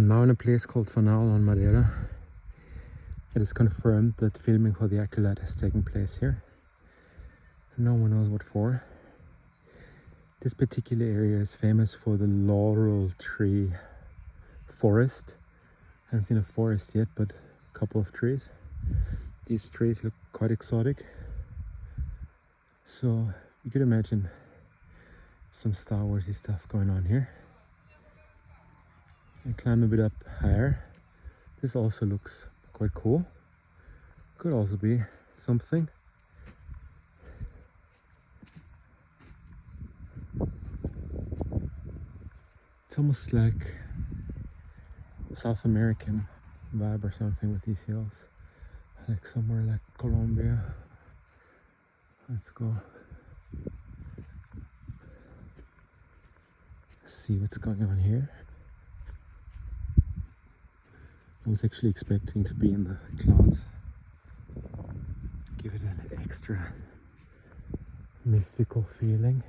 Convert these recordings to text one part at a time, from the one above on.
I'm now in a place called Fanal on Madeira. It is confirmed that filming for The Acolyte has taken place here. No one knows what for. This particular area is famous for the laurel tree forest. I haven't seen a forest yet, but a couple of trees. These trees look quite exotic. So you could imagine some Star Warsy stuff going on here. I climb a bit up higher. This also looks quite cool. Could also be something. It's almost like South American vibe or something with these hills. Like somewhere like Colombia. Let's go. See what's going on here. I was actually expecting to be in the clouds. Give it an extra mystical feeling.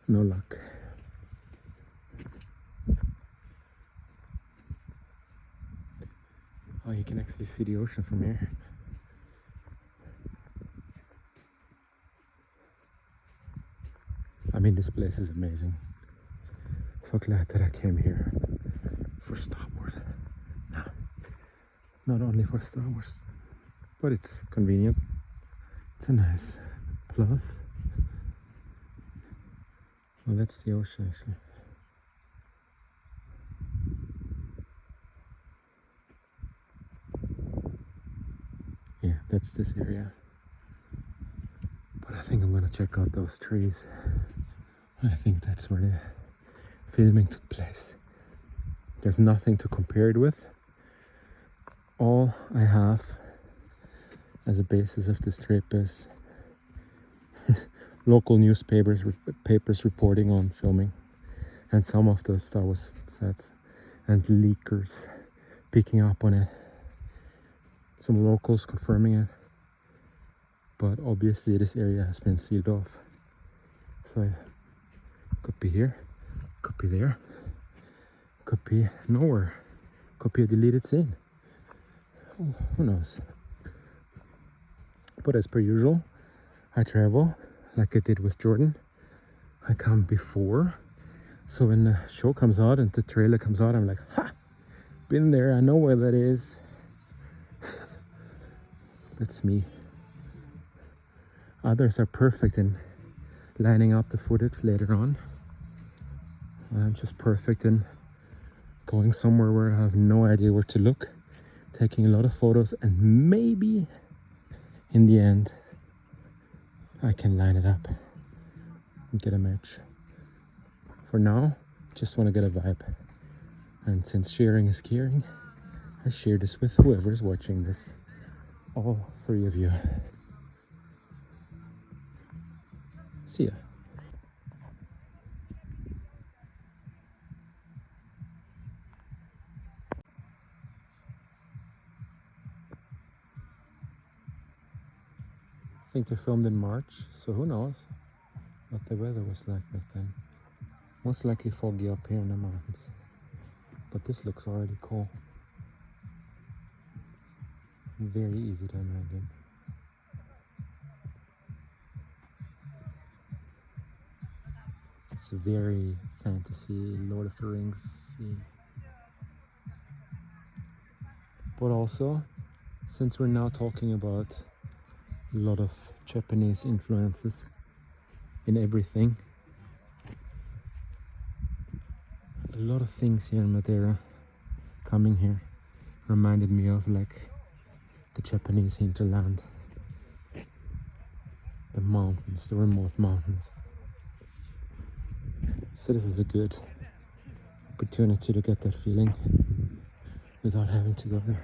No luck. Oh, you can actually see the ocean from here. I mean, this place is amazing. So glad that I came here for Star Wars. No, not only for Star Wars, but it's convenient. It's a nice plus. Well, that's the ocean actually. Yeah, that's this area. But I think I'm gonna check out those trees. I think that's where the filming took place. There's nothing to compare it with. All I have as a basis of this trip is local newspapers papers reporting on filming, and some of the Star Wars sets, and leakers picking up on it. Some locals confirming it, but obviously this area has been sealed off. So it could be here, could be there, could be nowhere, could be a deleted scene. Who knows? But as per usual, I travel like I did with Jordan. I come before, so when the show comes out and the trailer comes out, I'm like, ha! Been there, I know where that is. That's me. Others are perfect in lining up the footage later on. I'm just perfect in going somewhere where I have no idea where to look, taking a lot of photos, and maybe in the end I can line it up and get a match. For now, just want to get a vibe. And since sharing is caring, I share this with whoever is watching this. All three of you. See ya. I think they filmed in March, so who knows what the weather was like back then. Most likely foggy up here in the mountains. But this looks already cool. Very easy to imagine. It's very fantasy, Lord of the Rings-y. But also, since we're now talking about a lot of Japanese influences in everything, a lot of things here in Madeira coming here reminded me of like the Japanese hinterland, the mountains, the remote mountains. So this is a good opportunity to get that feeling without having to go there.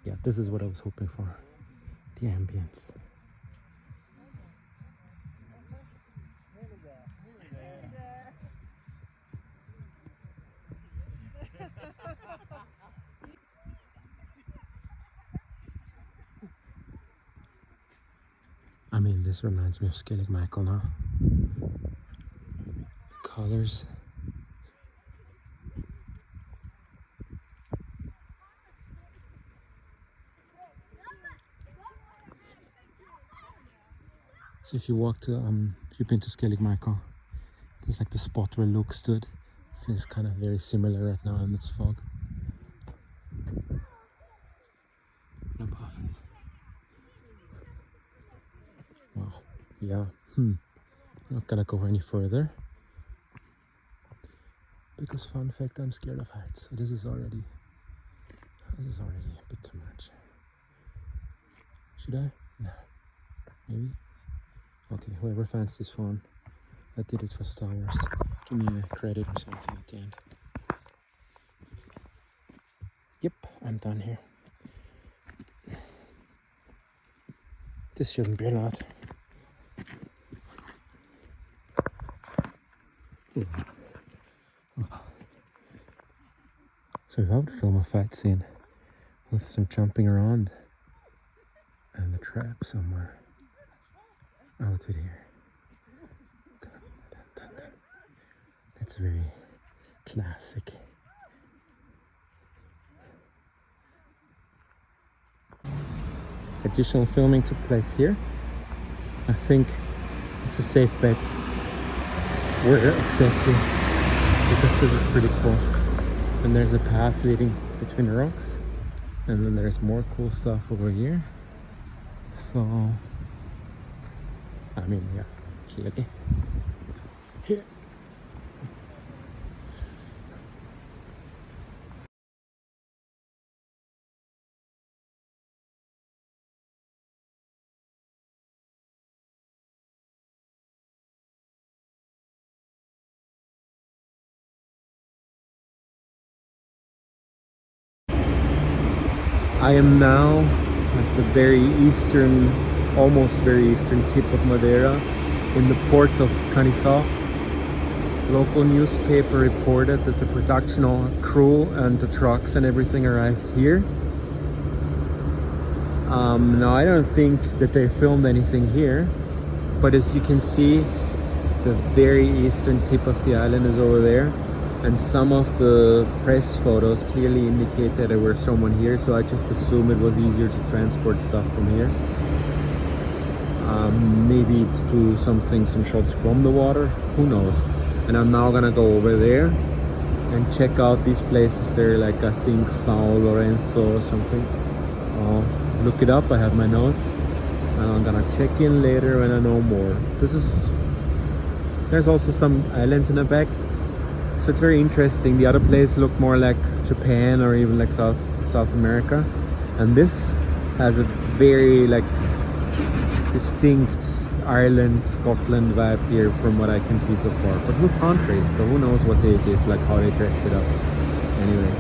Yeah, this is what I was hoping for. The ambience. I mean, this reminds me of Skellig Michael now. Colors. So if you walk to, if you've been to Skellig Michael, there's like the spot where Luke stood. Feels kind of very similar right now in this fog. No puffins. Wow. Yeah. Not gonna go any further. Because fun fact, I'm scared of heights. So this is already a bit too much. Should I? No. Maybe? Okay, whoever finds this phone, I did it for Star Wars. Give me a credit or something at the end. Yep, I'm done here. This shouldn't be a lot. So if I would film a fight scene with some jumping around and a trap somewhere, I would do it here. Dun, dun, dun, dun. That's very classic. Additional filming took place here. I think it's a safe bet. Where exactly? Because this is pretty cool. And there's a path leading between the rocks. And then there's more cool stuff over here. So, I mean, yeah, clearly. Here. I am now at the very eastern, almost very eastern tip of Madeira, in the port of Canical. Local newspaper reported that the production crew and the trucks and everything arrived here. Now I don't think that they filmed anything here, but as you can see, the very eastern tip of the island is over there. And some of the press photos clearly indicate that there was someone here, so I just assume it was easier to transport stuff from here. Maybe to do some shots from the water, who knows. And I'm now gonna go over there and check out these places. They're like, I think São Lourenço or something. Look it up, I have my notes. And I'm gonna check in later when I know more. There's also some islands in the back. So it's very interesting. The other place looked more like Japan or even like South America, and this has a very like distinct Ireland, Scotland vibe here from what I can see so far. But with countries, so who knows what they did, like how they dressed it up. Anyway,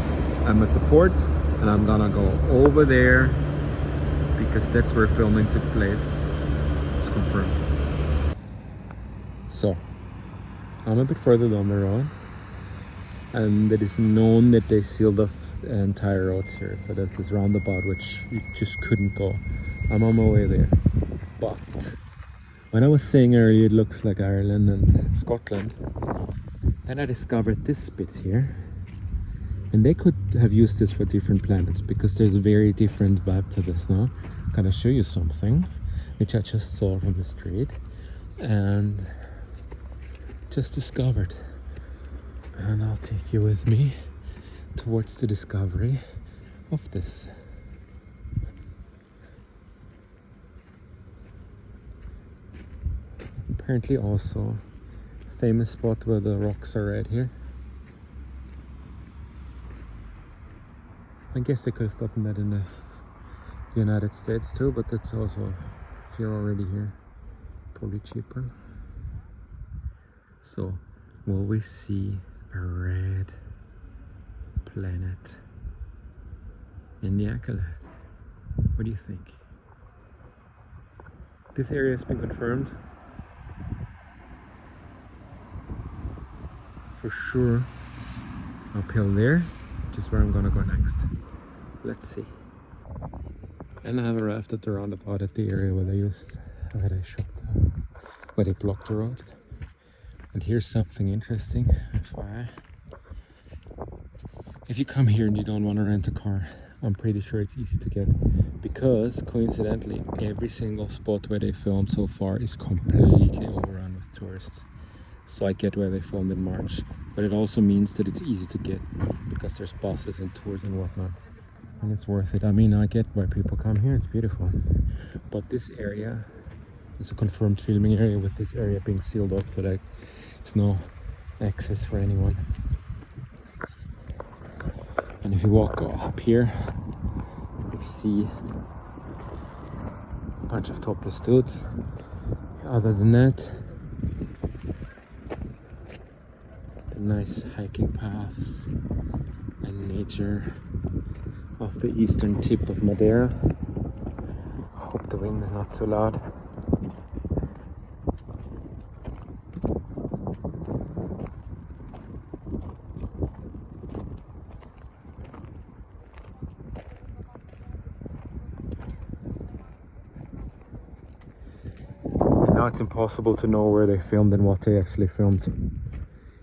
I'm at the port and I'm gonna go over there because that's where filming took place. It's confirmed. So I'm a bit further down the road. And it is known that they sealed off the entire roads here. So there's this roundabout which you just couldn't go. I'm on my way there. But when I was saying earlier it looks like Ireland and Scotland, then I discovered this bit here. And they could have used this for different planets because there's a very different vibe to this now. I'm gonna show you something which I just saw from the street and just discovered. And I'll take you with me towards the discovery of this. Apparently also a famous spot where the rocks are right here. I guess they could have gotten that in the United States too, but that's also, if you're already here, probably cheaper. So, will we see a red planet in the Acolyte? What do you think? This area has been confirmed for sure uphill there, which is where I'm gonna go next. Let's see. And I have arrived at the roundabout at the area where they used where they shot where they blocked the road. And here's something interesting, FYI. If you come here and you don't want to rent a car, I'm pretty sure it's easy to get, because coincidentally every single spot where they filmed so far is completely overrun with tourists. So I get where they filmed in March, but it also means that it's easy to get because there's buses and tours and whatnot, and it's worth it. I mean, I get why people come here, it's beautiful, but this area is a confirmed filming area, with this area being sealed off so that there's no access for anyone. And if you walk up here, you see a bunch of topless dudes. Other than that, the nice hiking paths and nature of the eastern tip of Madeira. Hope the wind is not too loud. Now it's impossible to know where they filmed and what they actually filmed.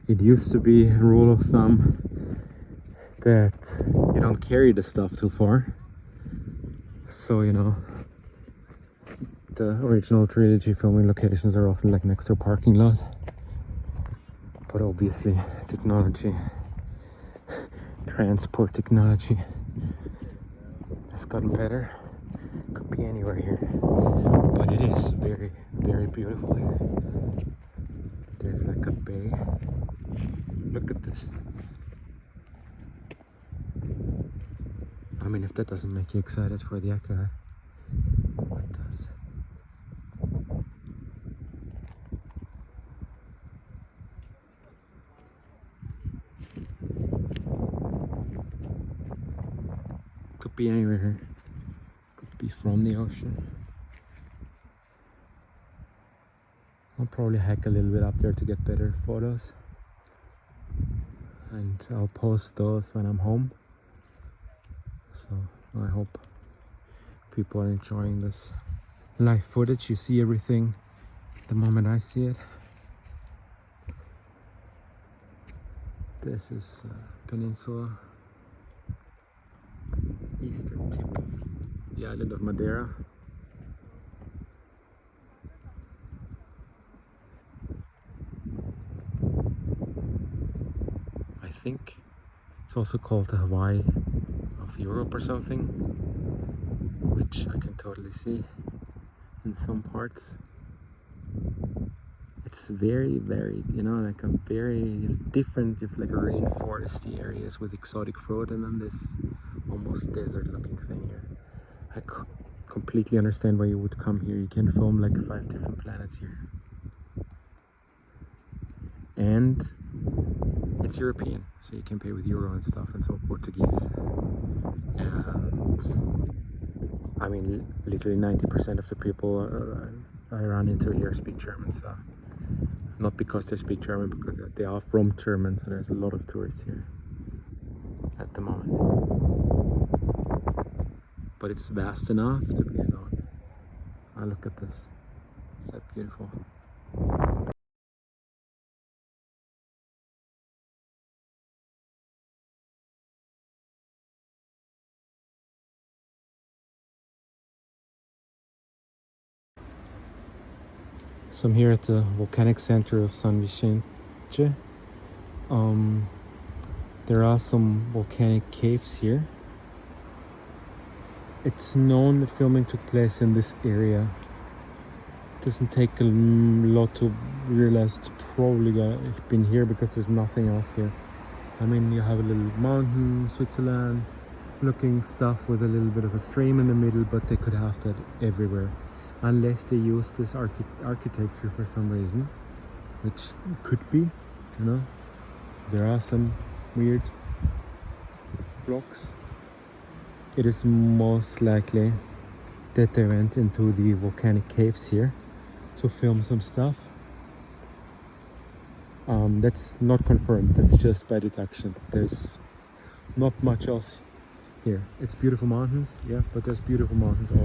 It used to be a rule of thumb that you don't carry the stuff too far. So, you know, the original trilogy filming locations are often like next to a parking lot. But obviously technology, transport technology has gotten better. Could be anywhere here, but it is very, very beautiful here. There's like a bay. Look at this. I mean, if that doesn't make you excited for the Acolyte, what does? Could be anywhere here. Could be from the ocean. I'll probably hike a little bit up there to get better photos, and I'll post those when I'm home. So I hope people are enjoying this live footage. You see everything the moment I see it. This is peninsula, eastern tip of the island of Madeira. I think it's also called the Hawaii of Europe or something, which I can totally see in some parts. It's very, very, you know, like a very different, if like a rainforesty areas with exotic fruit, and then this almost desert looking thing here. I completely understand why you would come here. You can film like 5 different planets here. And it's European, so you can pay with euro and stuff, and so Portuguese. And I mean, literally 90% of the people I run into here speak German, so not because they speak German, because they are from Germany, so there's a lot of tourists here at the moment. But it's vast enough to be alone. Ah, look at this. Is that beautiful? So I'm here at the volcanic center of San Vicente. There are some volcanic caves here. It's known that filming took place in this area. It doesn't take a lot to realize it's probably been here, because there's nothing else here. I mean, you have a little mountain, Switzerland looking stuff with a little bit of a stream in the middle, but they could have that everywhere. Unless they use this architecture for some reason, which could be, you know. There are some weird blocks. It is most likely that they went into the volcanic caves here to film some stuff. That's not confirmed, that's just by deduction. There's not much else here. It's beautiful mountains, yeah, but there's beautiful mountains all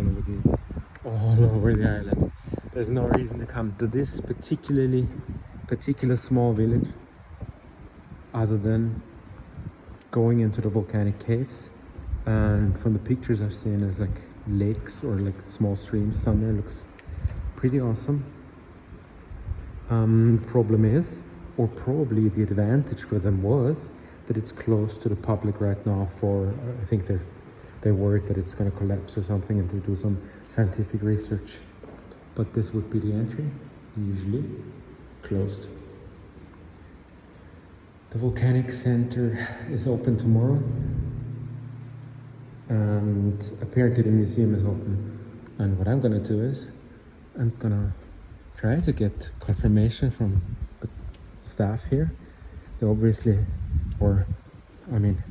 over the island. There's no reason to come to this particular small village other than going into the volcanic caves. And from the pictures I've seen, there's like lakes or like small streams down there. Looks pretty awesome. Problem is, or probably the advantage for them was, that it's closed to the public right now for, I think they're worried that it's going to collapse or something, and to do some scientific research. But this would be the entry, usually closed. The Volcanic Center is open tomorrow, and apparently the museum is open. And what I'm gonna do is, I'm gonna try to get confirmation from the staff here. They obviously, or I mean,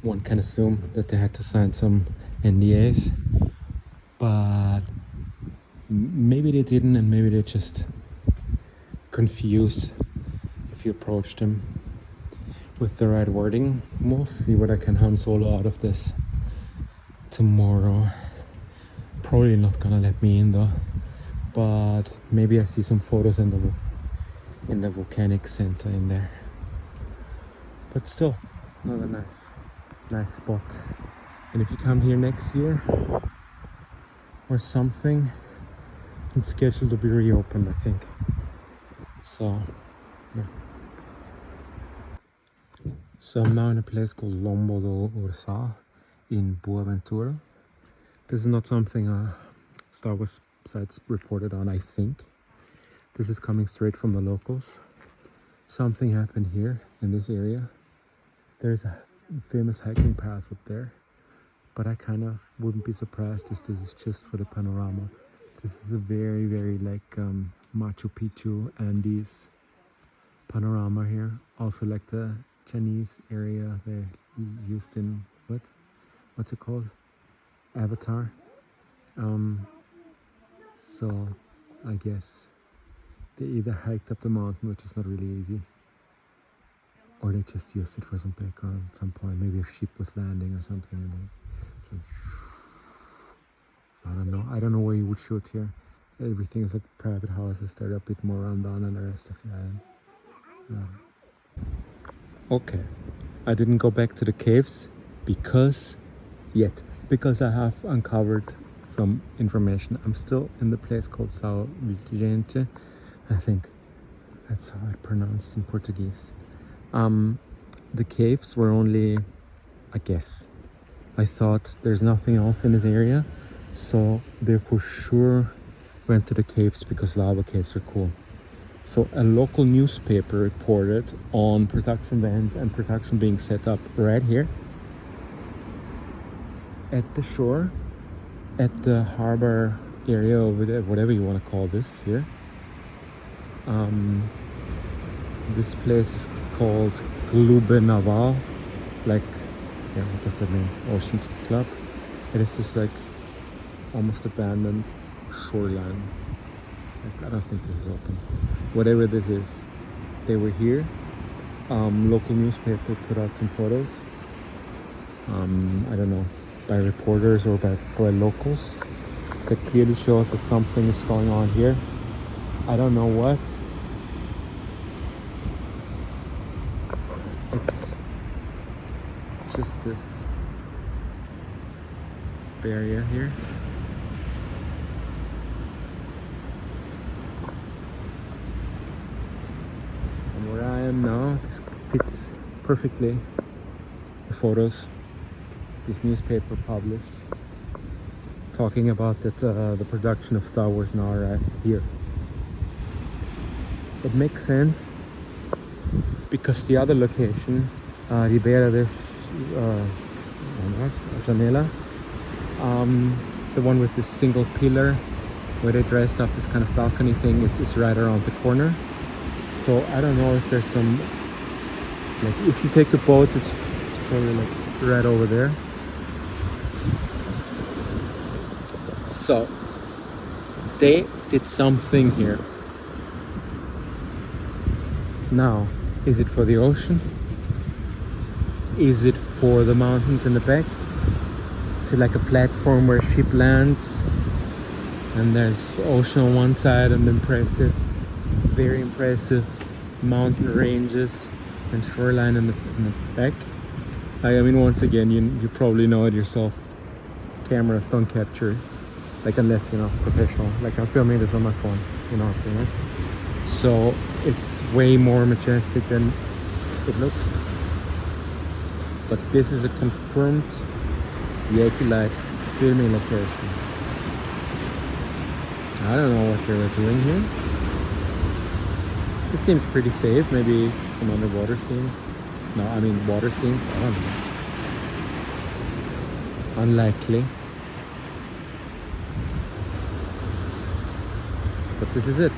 one can assume that they had to sign some NDAs, but maybe they didn't, and maybe they're just confused if you approach them with the right wording. We'll see what I can Han Solo out of this tomorrow. Probably not gonna let me in though, but maybe I see some photos in the volcanic center in there. But still, another nice spot. And if you come here next year or something, it's scheduled to be reopened, I think. So yeah. So I'm now in a place called Lombo do Orsá in Boaventura. This is not something Star Wars sites reported on, I think. This is coming straight from the locals. Something happened here in this area. There's a famous hiking path up there, but I kind of wouldn't be surprised if this is just for the panorama. This is a very, very like Machu Picchu, Andes panorama here. Also like the Chinese area they used in, what's it called? Avatar. So I guess they either hiked up the mountain, which is not really easy, or they just used it for some background at some point. Maybe a ship was landing or something, and I don't know where you would shoot here. Everything is like private houses. They're a bit more rundown than the rest of the island. Okay, I didn't go back to the caves because I have uncovered some information. I'm still in the place called São Vicente. I think that's how it's pronounced in Portuguese. The caves were only a guess. I thought there's nothing else in this area, so they for sure went to the caves because lava caves are cool. So a local newspaper reported on production vans and production being set up right here at the shore, at the harbor area over there, whatever you want to call this here. This place is called Clube Naval, like, yeah, what does that mean? Ocean Club. It is this like almost abandoned shoreline. Like, I don't think this is open. Whatever this is, they were here. Local newspaper put out some photos. I don't know, by reporters or by locals, that clearly showed that something is going on here. I don't know what. It's just this barrier here. And where I am now, this fits perfectly the photos this newspaper published, talking about that the production of Star Wars now arrived here. It makes sense because the other location, Riberia da Janela, the one with this single pillar where they dressed up this kind of balcony thing, is right around the corner. So I don't know if there's some, like, if you take a boat, it's probably like right over there. So they did something here. Now, is it for the ocean? Is it for the mountains in the back? Is it like a platform where a ship lands? And there's ocean on one side and impressive, very impressive mountain ranges and shoreline in the back. I mean, once again, you probably know it yourself. Cameras don't capture, like, unless you're not professional. Like, I'm filming this on my phone, you know what I'm saying, right? So it's way more majestic than it looks. But this is a confirmed The Acolyte filming location. I don't know what they were doing here. This seems pretty safe. Maybe some underwater scenes. No, I mean water scenes. I don't know. Unlikely. But this is it.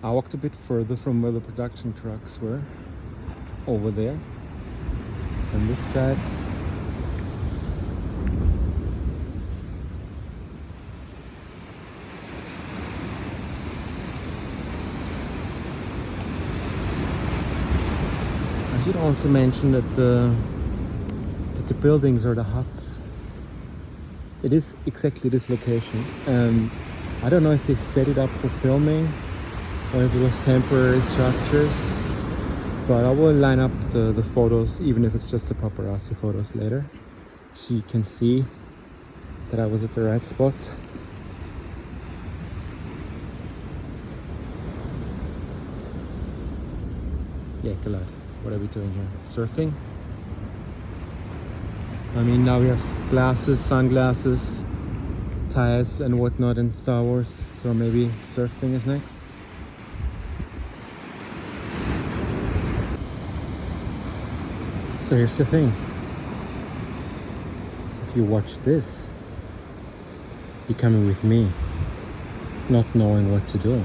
I walked a bit further from where the production trucks were. Over there. On this side. I should also mention that the buildings or the huts, it is exactly this location. I don't know if they set it up for filming or if it was temporary structures, but I will line up the photos, even if it's just the paparazzi photos later, so you can see that I was at the right spot. Yeah, Acolyte. What are we doing here? Surfing? I mean, now we have glasses, sunglasses, ties and whatnot in Star Wars, so maybe surfing is next. So here's the thing. If you watch this, you're coming with me, not knowing what to do.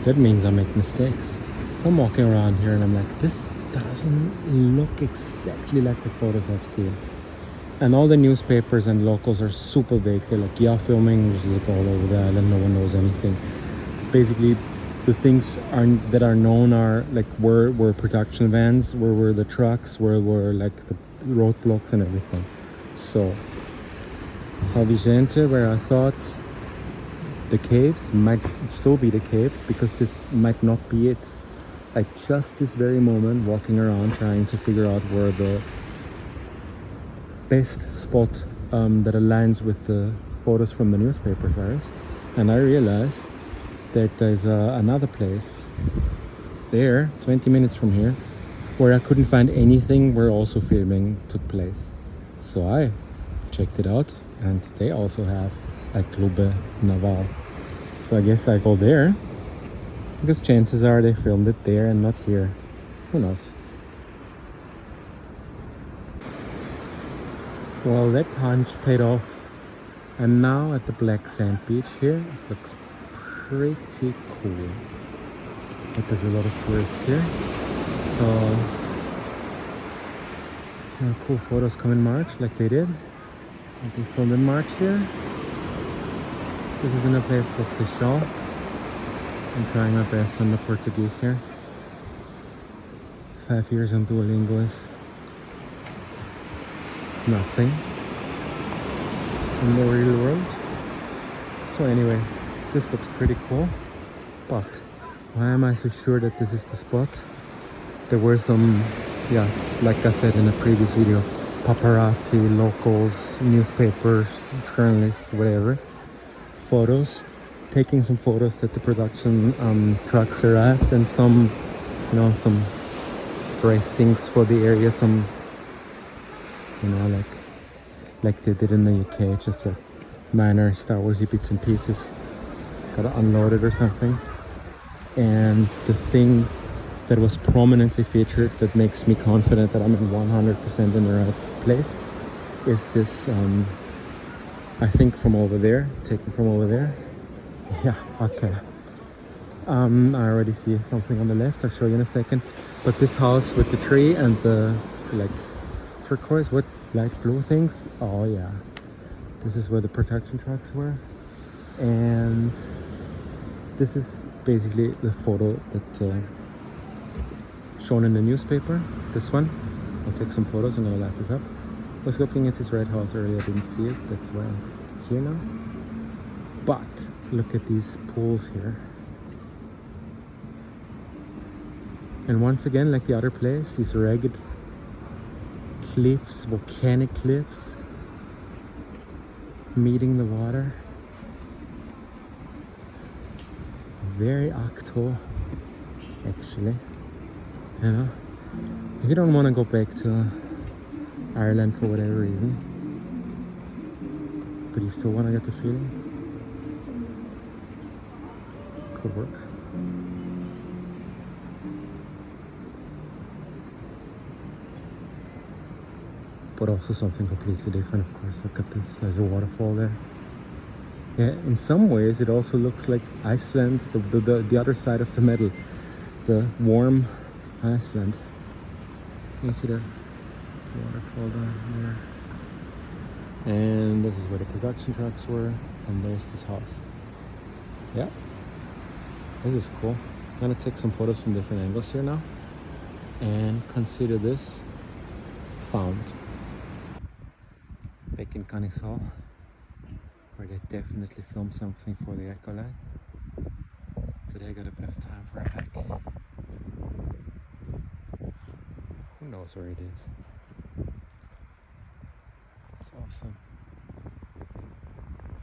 That means I make mistakes. So I'm walking around here and I'm like, this doesn't look exactly like the photos I've seen. And all the newspapers and locals are super vague. They're like, yeah, filming is like all over the island, no one knows anything. Basically, the things that are known are like where were production vans, where were the trucks, where were like the roadblocks and everything. So São Vicente, where I thought the caves might still be the caves, because this might not be it. At just this very moment, walking around trying to figure out where the best spot that aligns with the photos from the newspapers is, and I realized that there's another place there 20 minutes from here where I couldn't find anything where also filming took place. So I checked it out, and they also have a Clube Naval. So I guess I go there, because chances are they filmed it there and not here. Who knows? Well, that hunch paid off. And now at the Black Sand Beach here, it looks pretty cool. But there's a lot of tourists here. So, cool photos come in March, like they did. They filmed in March here. This is in a place called Seixal. I'm trying my best on the Portuguese here. 5 years on Duolingo is nothing in the real world. So anyway, this looks pretty cool. But why am I so sure that this is the spot? There were some, yeah, like I said in a previous video, paparazzi, locals, newspapers, journalists, whatever, taking some photos that the production trucks arrived, and some, some bracings for the area, some, like they did in the UK, just a minor Star Warsy bits and pieces, gotta unload it or something. And the thing that was prominently featured that makes me confident that I'm in 100% in the right place is this, I think from over there, taken from over there. Yeah, okay. I already see something on the left, I'll show you in a second. But this house with the tree and the like turquoise with light blue things, oh yeah, this is where the production trucks were. And this is basically the photo that shown in the newspaper. This one, I'll take some photos, I'm gonna light this up. was looking at this red house earlier, I didn't see it, that's why I'm here now. But look at these pools here. And once again, like the other place, these ragged cliffs, volcanic cliffs, meeting the water. Very Octo, actually. You know, if you don't want to go back to Ireland for whatever reason, but you still want to get the feeling, could work. But also something completely different, of course. Look at this, there's a waterfall there. Yeah, in some ways it also looks like Iceland, the other side of the medal, the warm Iceland. You see the waterfall down there. And this is where the production trucks were, and there's this house. Yeah, this is cool. I'm gonna take some photos from different angles here now and consider this found. Back in Canical, where they definitely filmed something for The Acolyte. Today I got a bit of time for a hike. Who knows where it is? It's awesome.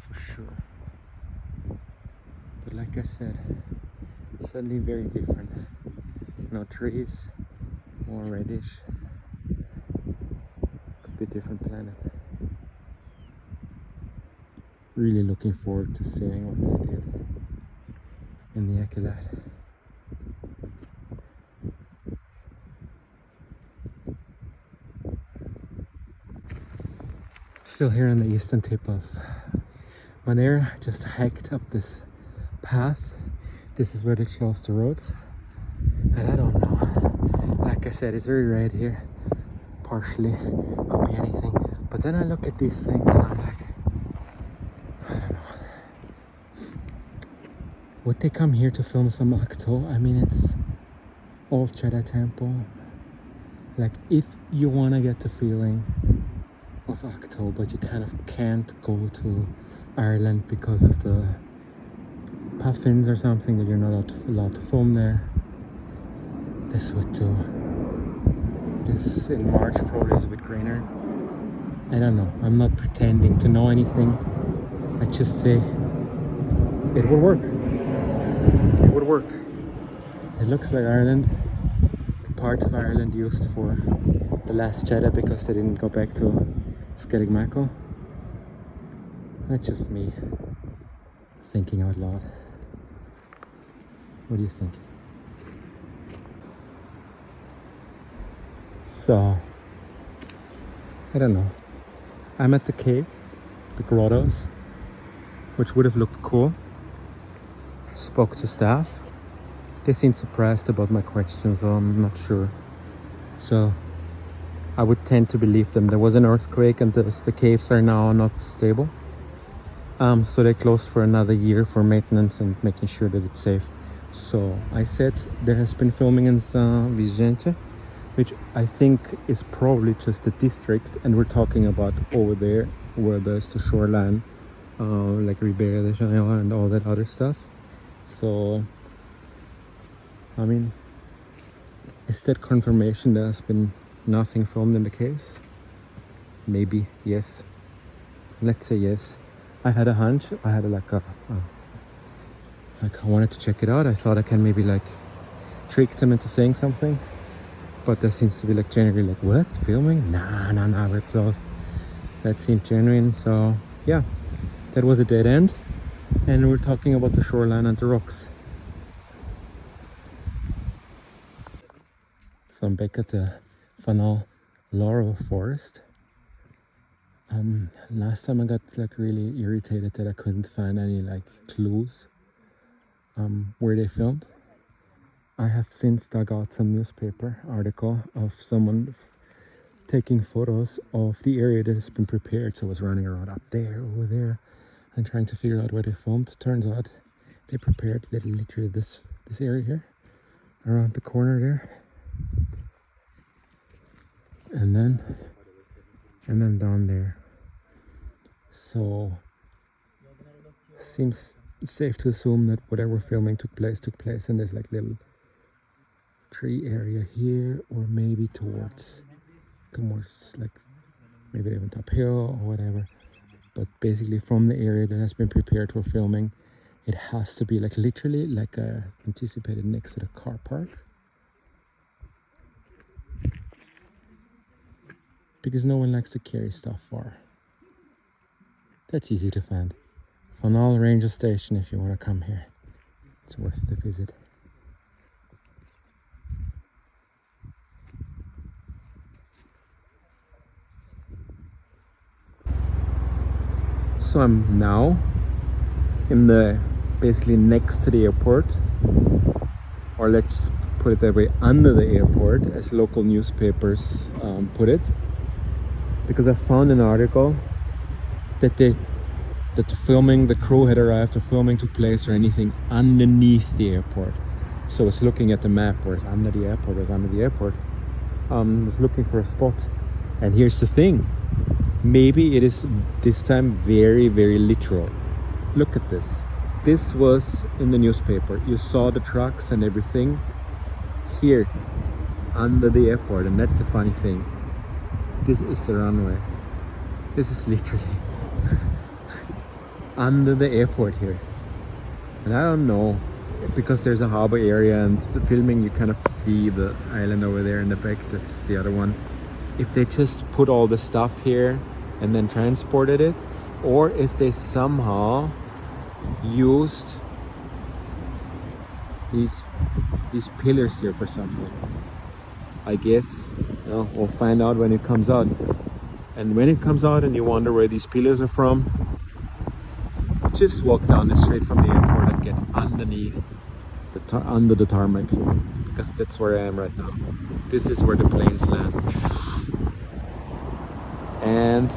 For sure. But like I said, suddenly very different. No trees, more reddish. Could be a different planet. Really looking forward to seeing what they did in The Acolyte. Still here on the eastern tip of Madeira, just hiked up this path. This is where they close the roads, and I don't know, like I said, it's very red here, partially, could be anything, but then I look at these things and I'm like, I don't know, would they come here to film some Octo? I mean, it's old Cheddar Temple. Like, if you want to get the feeling of Octo, but you kind of can't go to Ireland because of the puffins or something, that you're not allowed to film there, this would do. This in March probably is a bit greener. I don't know, I'm not pretending to know anything. I just say it would work. It would work. It looks like Ireland, parts of Ireland used for the last Jedi because they didn't go back to Canical. That's just me thinking out loud. What do you think? So, I don't know. I'm at the caves, the grottos, which would have looked cool. Spoke to staff. They seemed surprised about my questions, so I'm not sure. So, I would tend to believe them. There was an earthquake and the caves are now not stable. So they closed for another year for maintenance and making sure that it's safe. So I said there has been filming in Vicente, which I think is probably just a district, and we're talking about over there where there's the shoreline, like Riberia da Janela and all that other stuff. So, I mean, is that confirmation there has been nothing filmed in the caves? Maybe, yes. Let's say yes. I had a hunch. I had like I wanted to check it out. I thought I can maybe like trick them into saying something, but there seems to be like generally like, what, filming? Nah, we're closed. That seemed genuine. So yeah, that was a dead end, and we're talking about the shoreline and the rocks. So I'm back at the Fanal Forest. Last time I got like really irritated that I couldn't find any like clues where they filmed. I have since dug out some newspaper article of someone taking photos of the area that has been prepared. So I was running around up there, over there, and trying to figure out where they filmed. Turns out they prepared literally this area here, around the corner there. And then and then down there. So seems safe to assume that whatever filming took place in this like little tree area here, or maybe towards like maybe they went uphill or whatever. But basically from the area that has been prepared for filming, it has to be like literally like anticipated next to the car park, because no one likes to carry stuff far. That's easy to find. Fanal Ranger Station, if you want to come here, it's worth the visit. So I'm now in the basically next to the airport, or let's put it that way, under the airport, as local newspapers put it, because I found an article that the filming, the crew had arrived, or filming took place or anything underneath the airport. So I was looking at the map, where it's under the airport, I was looking for a spot, and here's the thing. Maybe it is this time very, very literal. Look at this. This was in the newspaper. You saw the trucks and everything here under the airport, and that's the funny thing. This is the runway. This is literally under the airport here. And I don't know, because there's a harbor area and the filming, you kind of see the island over there in the back. That's the other one. If they just put all the stuff here and then transported it, or if they somehow used these pillars here for something. I guess, you know, we'll find out when it comes out. And when it comes out and you wonder where these pillars are from, just walk down the street from the airport and get underneath under the tarmac, because that's where I am right now. This is where the planes land. And